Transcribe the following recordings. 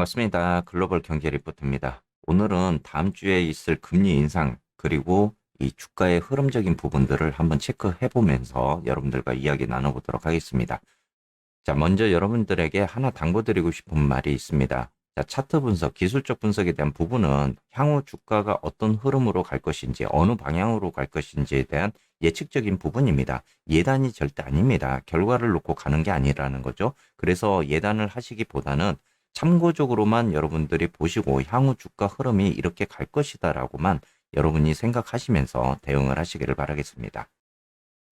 반갑습니다. 글로벌 경제 리포트입니다. 오늘은 다음 주에 있을 금리 인상 그리고 이 주가의 흐름적인 부분들을 한번 체크해 보면서 여러분들과 이야기 나눠보도록 하겠습니다. 자, 먼저 여러분들에게 하나 당부드리고 싶은 말이 있습니다. 자, 차트 분석, 기술적 분석에 대한 부분은 향후 주가가 어떤 흐름으로 갈 것인지, 어느 방향으로 갈 것인지에 대한 예측적인 부분입니다. 예단이 절대 아닙니다. 결과를 놓고 가는 게 아니라는 거죠. 그래서 예단을 하시기보다는 참고적으로만 여러분들이 보시고 향후 주가 흐름이 이렇게 갈 것이다라고만 여러분이 생각하시면서 대응을 하시기를 바라겠습니다.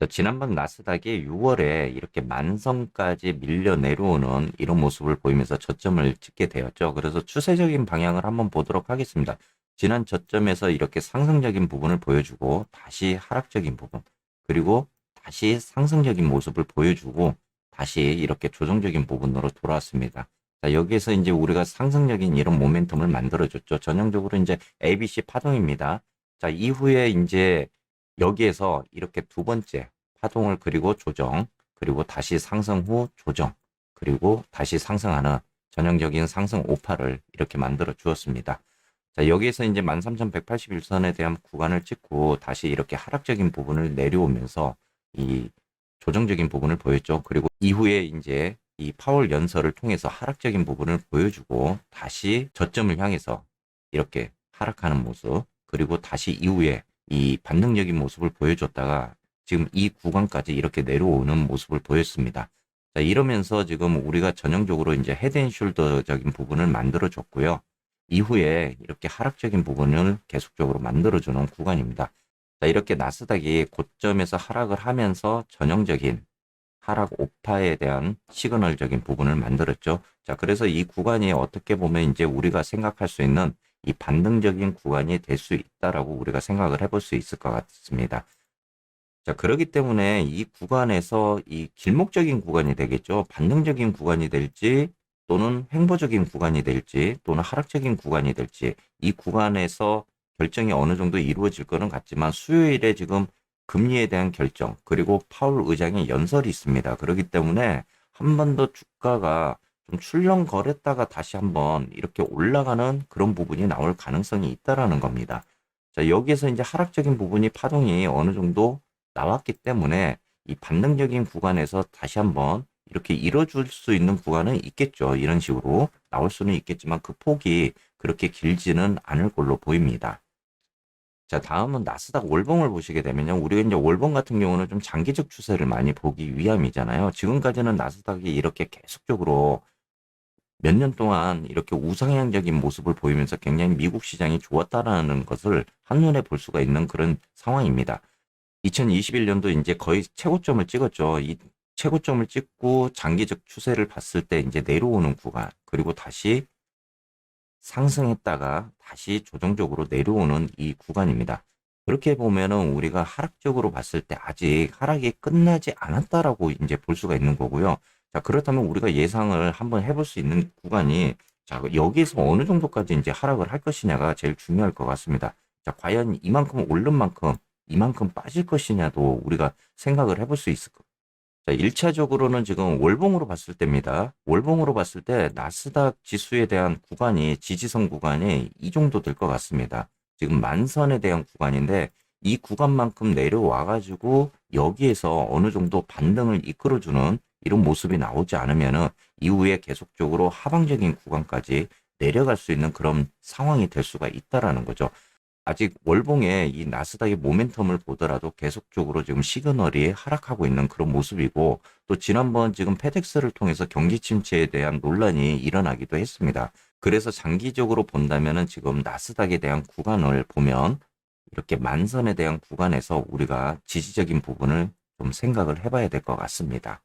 지난번 나스닥이 6월에 이렇게 만선까지 밀려 내려오는 이런 모습을 보이면서 저점을 찍게 되었죠. 그래서 추세적인 방향을 한번 보도록 하겠습니다. 지난 저점에서 이렇게 상승적인 부분을 보여주고 다시 하락적인 부분, 그리고 다시 상승적인 모습을 보여주고 다시 이렇게 조정적인 부분으로 돌아왔습니다. 자, 여기에서 이제 우리가 상승적인 이런 모멘텀을 만들어줬죠. 전형적으로 이제 ABC 파동입니다. 자, 이후에 이제 여기에서 이렇게 두 번째 파동을 그리고 조정, 그리고 다시 상승 후 조정, 그리고 다시 상승하는 전형적인 상승 오파를 이렇게 만들어 주었습니다. 자, 여기에서 이제 13,181선에 대한 구간을 찍고 다시 이렇게 하락적인 부분을 내려오면서 이 조정적인 부분을 보였죠. 그리고 이후에 이제 이 파월 연설을 통해서 하락적인 부분을 보여주고 다시 저점을 향해서 이렇게 하락하는 모습, 그리고 다시 이후에 이 반등적인 모습을 보여줬다가 지금 이 구간까지 이렇게 내려오는 모습을 보였습니다. 자, 이러면서 지금 우리가 전형적으로 이제 헤드앤숄더적인 부분을 만들어 줬고요. 이후에 이렇게 하락적인 부분을 계속적으로 만들어주는 구간입니다. 자, 이렇게 나스닥이 고점에서 하락을 하면서 전형적인 하락 오파에 대한 시그널적인 부분을 만들었죠. 자, 그래서 이 구간이 어떻게 보면 이제 우리가 생각할 수 있는 이 반등적인 구간이 될 수 있다라고 우리가 생각을 해볼 수 있을 것 같습니다. 자, 그렇기 때문에 이 구간에서 이 길목적인 구간이 되겠죠. 반등적인 구간이 될지 또는 횡보적인 구간이 될지 또는 하락적인 구간이 될지 이 구간에서 결정이 어느 정도 이루어질 거는 같지만 수요일에 지금 금리에 대한 결정 그리고 파월 의장의 연설이 있습니다. 그렇기 때문에 한 번 더 주가가 좀 출렁거렸다가 다시 한번 이렇게 올라가는 그런 부분이 나올 가능성이 있다라는 겁니다. 자, 여기에서 이제 하락적인 부분이 파동이 어느 정도 나왔기 때문에 이 반등적인 구간에서 다시 한번 이렇게 이뤄줄 수 있는 구간은 있겠죠. 이런 식으로 나올 수는 있겠지만 그 폭이 그렇게 길지는 않을 걸로 보입니다. 자, 다음은 나스닥 월봉을 보시게 되면요. 우리가 이제 월봉 같은 경우는 좀 장기적 추세를 많이 보기 위함이잖아요. 지금까지는 나스닥이 이렇게 계속적으로 몇 년 동안 이렇게 우상향적인 모습을 보이면서 굉장히 미국 시장이 좋았다라는 것을 한눈에 볼 수가 있는 그런 상황입니다. 2021년도 이제 거의 최고점을 찍었죠. 이 최고점을 찍고 장기적 추세를 봤을 때 이제 내려오는 구간, 그리고 다시 상승했다가 다시 조정적으로 내려오는 이 구간입니다. 그렇게 보면은 우리가 하락적으로 봤을 때 아직 하락이 끝나지 않았다라고 이제 볼 수가 있는 거고요. 자, 그렇다면 우리가 예상을 한번 해볼 수 있는 구간이 자, 여기에서 어느 정도까지 이제 하락을 할 것이냐가 제일 중요할 것 같습니다. 자, 과연 이만큼 오른 만큼 이만큼 빠질 것이냐도 우리가 생각을 해볼 수 있을 것. 자, 1차적으로는 지금 월봉으로 봤을 때입니다. 월봉으로 봤을 때 나스닥 지수에 대한 구간이 지지선 구간이 이 정도 될 것 같습니다. 지금 만선에 대한 구간인데 이 구간만큼 내려와 가지고 여기에서 어느 정도 반등을 이끌어주는 이런 모습이 나오지 않으면은 이후에 계속적으로 하방적인 구간까지 내려갈 수 있는 그런 상황이 될 수가 있다라는 거죠. 아직 월봉의 이 나스닥의 모멘텀을 보더라도 계속적으로 지금 시그널이 하락하고 있는 그런 모습이고 또 지난번 지금 페덱스를 통해서 경기 침체에 대한 논란이 일어나기도 했습니다. 그래서 장기적으로 본다면은 지금 나스닥에 대한 구간을 보면 이렇게 만선에 대한 구간에서 우리가 지지적인 부분을 좀 생각을 해봐야 될 것 같습니다.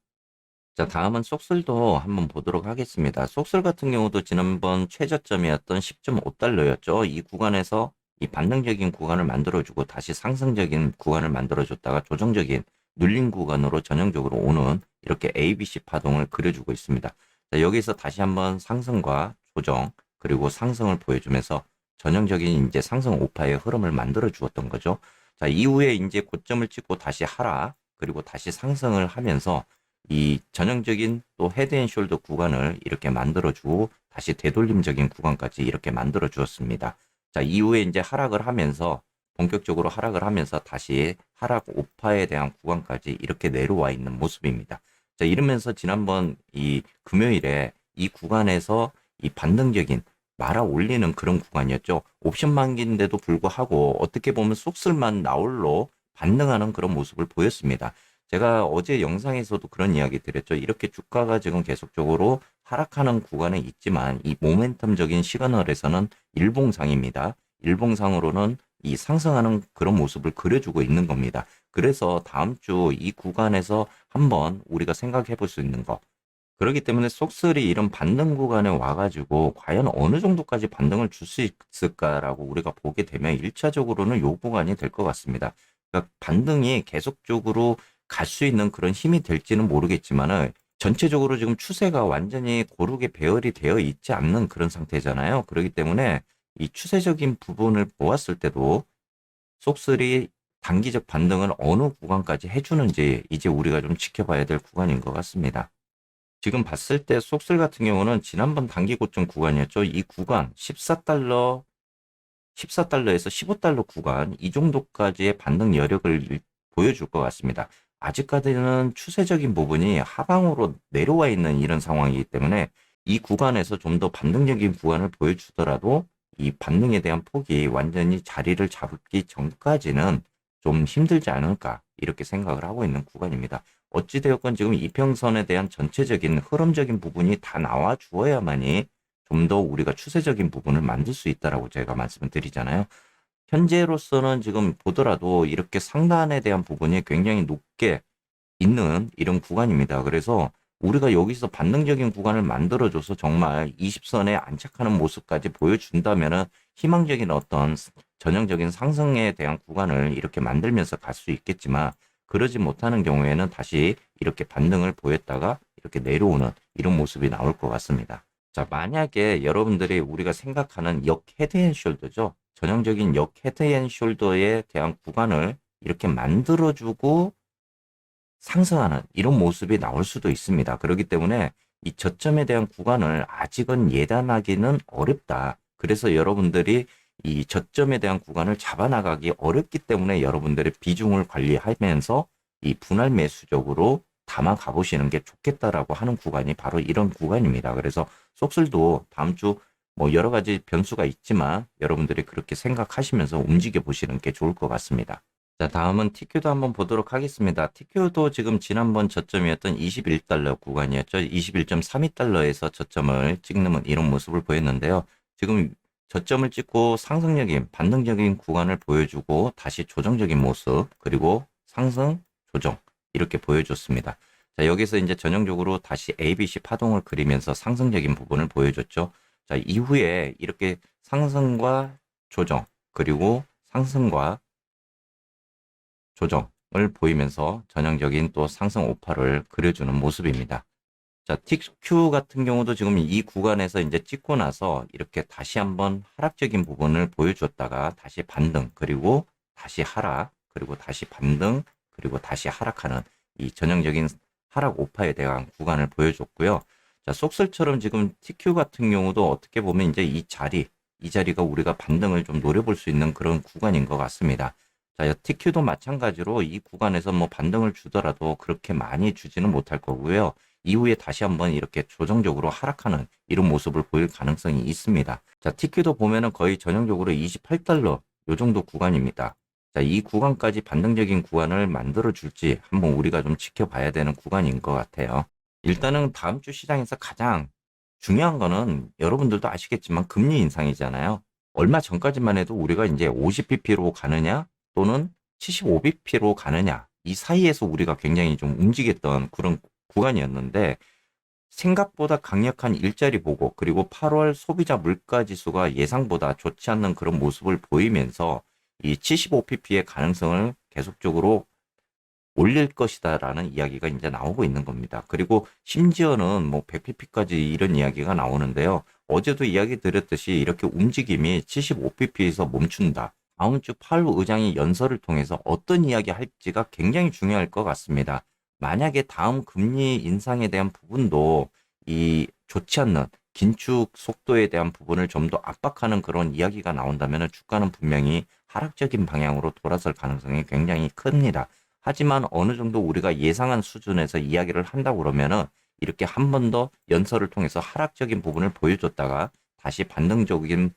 자, 다음은 쏙슬도 한번 보도록 하겠습니다. 쏙슬 같은 경우도 지난번 최저점이었던 10.5달러였죠. 이 구간에서 이 반등적인 구간을 만들어주고 다시 상승적인 구간을 만들어줬다가 조정적인 눌린 구간으로 전형적으로 오는 이렇게 ABC 파동을 그려주고 있습니다. 자, 여기서 다시 한번 상승과 조정 그리고 상승을 보여주면서 전형적인 이제 상승 오파의 흐름을 만들어 주었던 거죠. 자, 이후에 이제 고점을 찍고 다시 하락 그리고 다시 상승을 하면서 이 전형적인 또 헤드앤숄더 구간을 이렇게 만들어주고 다시 되돌림적인 구간까지 이렇게 만들어 주었습니다. 자, 이후에 이제 하락을 하면서 본격적으로 하락을 하면서 다시 하락 오파에 대한 구간까지 이렇게 내려와 있는 모습입니다. 자, 이러면서 지난번 이 금요일에 이 구간에서 이 반등적인 말아 올리는 그런 구간이었죠. 옵션 만기인데도 불구하고 어떻게 보면 속슬만 나올로 반등하는 그런 모습을 보였습니다. 제가 어제 영상에서도 그런 이야기 드렸죠. 이렇게 주가가 지금 계속적으로 하락하는 구간에 있지만 이 모멘텀적인 시그널에서는 일봉상입니다. 일봉상으로는 이 상승하는 그런 모습을 그려주고 있는 겁니다. 그래서 다음 주 이 구간에서 한번 우리가 생각해 볼 수 있는 거. 그렇기 때문에 속설이 이런 반등 구간에 와가지고 과연 어느 정도까지 반등을 줄 수 있을까라고 우리가 보게 되면 1차적으로는 요 구간이 될 것 같습니다. 그러니까 반등이 계속적으로 갈 수 있는 그런 힘이 될지는 모르겠지만은 전체적으로 지금 추세가 완전히 고르게 배열이 되어 있지 않는 그런 상태잖아요. 그렇기 때문에 이 추세적인 부분을 보았을 때도 속설이 단기적 반등을 어느 구간까지 해주는지 이제 우리가 좀 지켜봐야 될 구간인 것 같습니다. 지금 봤을 때 속슬 같은 경우는 지난번 단기 고점 구간이었죠. 이 구간 14달러, 14달러에서 15달러 구간 이 정도까지의 반등 여력을 보여줄 것 같습니다. 아직까지는 추세적인 부분이 하방으로 내려와 있는 이런 상황이기 때문에 이 구간에서 좀 더 반등적인 구간을 보여주더라도 이 반등에 대한 폭이 완전히 자리를 잡기 전까지는 좀 힘들지 않을까 이렇게 생각을 하고 있는 구간입니다. 어찌되었건 지금 이평선에 대한 전체적인 흐름적인 부분이 다 나와 주어야만이 좀 더 우리가 추세적인 부분을 만들 수 있다라고 제가 말씀을 드리잖아요. 현재로서는 지금 보더라도 이렇게 상단에 대한 부분이 굉장히 높게 있는 이런 구간입니다. 그래서 우리가 여기서 반등적인 구간을 만들어줘서 정말 20선에 안착하는 모습까지 보여준다면은 희망적인 어떤 전형적인 상승에 대한 구간을 이렇게 만들면서 갈 수 있겠지만 그러지 못하는 경우에는 다시 이렇게 반등을 보였다가 이렇게 내려오는 이런 모습이 나올 것 같습니다. 자, 만약에 여러분들이 우리가 생각하는 역 헤드앤숄더죠. 전형적인 역 헤드앤숄더에 대한 구간을 이렇게 만들어주고 상승하는 이런 모습이 나올 수도 있습니다. 그렇기 때문에 이 저점에 대한 구간을 아직은 예단하기는 어렵다. 그래서 여러분들이 이 저점에 대한 구간을 잡아나가기 어렵기 때문에 여러분들의 비중을 관리하면서 이 분할 매수적으로 담아 가보시는 게 좋겠다라고 하는 구간이 바로 이런 구간입니다. 그래서 속슬도 다음 주 뭐 여러 가지 변수가 있지만 여러분들이 그렇게 생각하시면서 움직여 보시는 게 좋을 것 같습니다. 자, 다음은 TQ도 한번 보도록 하겠습니다. TQ도 지금 지난번 저점이었던 21달러 구간이었죠. 21.32달러에서 저점을 찍는 이런 모습을 보였는데요. 지금 저점을 찍고 상승적인 반등적인 구간을 보여주고 다시 조정적인 모습 그리고 상승 조정 이렇게 보여줬습니다. 자, 여기서 이제 전형적으로 다시 ABC 파동을 그리면서 상승적인 부분을 보여줬죠. 자, 이후에 이렇게 상승과 조정 그리고 상승과 조정을 보이면서 전형적인 또 상승 오파를 그려주는 모습입니다. 자, TQ 같은 경우도 지금 이 구간에서 이제 찍고 나서 이렇게 다시 한번 하락적인 부분을 보여줬다가 다시 반등, 그리고 다시 하락, 그리고 다시 반등, 그리고 다시 하락하는 이 전형적인 하락 오파에 대한 구간을 보여줬고요. 자, 속설처럼 지금 TQ 같은 경우도 어떻게 보면 이제 이 자리가 우리가 반등을 좀 노려볼 수 있는 그런 구간인 것 같습니다. 자, TQ도 마찬가지로 이 구간에서 뭐 반등을 주더라도 그렇게 많이 주지는 못할 거고요. 이후에 다시 한번 이렇게 조정적으로 하락하는 이런 모습을 보일 가능성이 있습니다. 자, TQ도 보면은 거의 전형적으로 28달러 요 정도 구간입니다. 자, 이 구간까지 반등적인 구간을 만들어 줄지 한번 우리가 좀 지켜봐야 되는 구간인 것 같아요. 일단은 다음 주 시장에서 가장 중요한 거는 여러분들도 아시겠지만 금리 인상이잖아요. 얼마 전까지만 해도 우리가 이제 50bp로 가느냐 또는 75bp로 가느냐 이 사이에서 우리가 굉장히 좀 움직였던 그런 구간이었는데 생각보다 강력한 일자리 보고 그리고 8월 소비자 물가 지수가 예상보다 좋지 않는 그런 모습을 보이면서 이 75pp의 가능성을 계속적으로 올릴 것이다라는 이야기가 이제 나오고 있는 겁니다. 그리고 심지어는 뭐 100pp까지 이런 이야기가 나오는데요. 어제도 이야기 드렸듯이 이렇게 움직임이 75pp에서 멈춘다. 다음 주 파월 의장이 연설을 통해서 어떤 이야기 할지가 굉장히 중요할 것 같습니다. 만약에 다음 금리 인상에 대한 부분도 이 좋지 않는 긴축 속도에 대한 부분을 좀 더 압박하는 그런 이야기가 나온다면 주가는 분명히 하락적인 방향으로 돌아설 가능성이 굉장히 큽니다. 하지만 어느 정도 우리가 예상한 수준에서 이야기를 한다고 그러면은 이렇게 한 번 더 연설을 통해서 하락적인 부분을 보여줬다가 다시 반등적인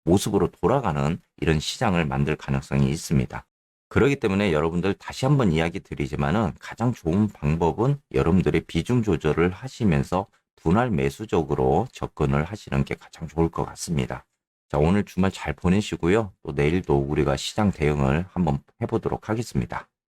모습으로 돌아가는 이런 시장을 만들 가능성이 있습니다. 그렇기 때문에 여러분들 다시 한번 이야기 드리지만은 가장 좋은 방법은 여러분들의 비중 조절을 하시면서 분할 매수적으로 접근을 하시는 게 가장 좋을 것 같습니다. 자, 오늘 주말 잘 보내시고요. 또 내일도 우리가 시장 대응을 한번 해보도록 하겠습니다.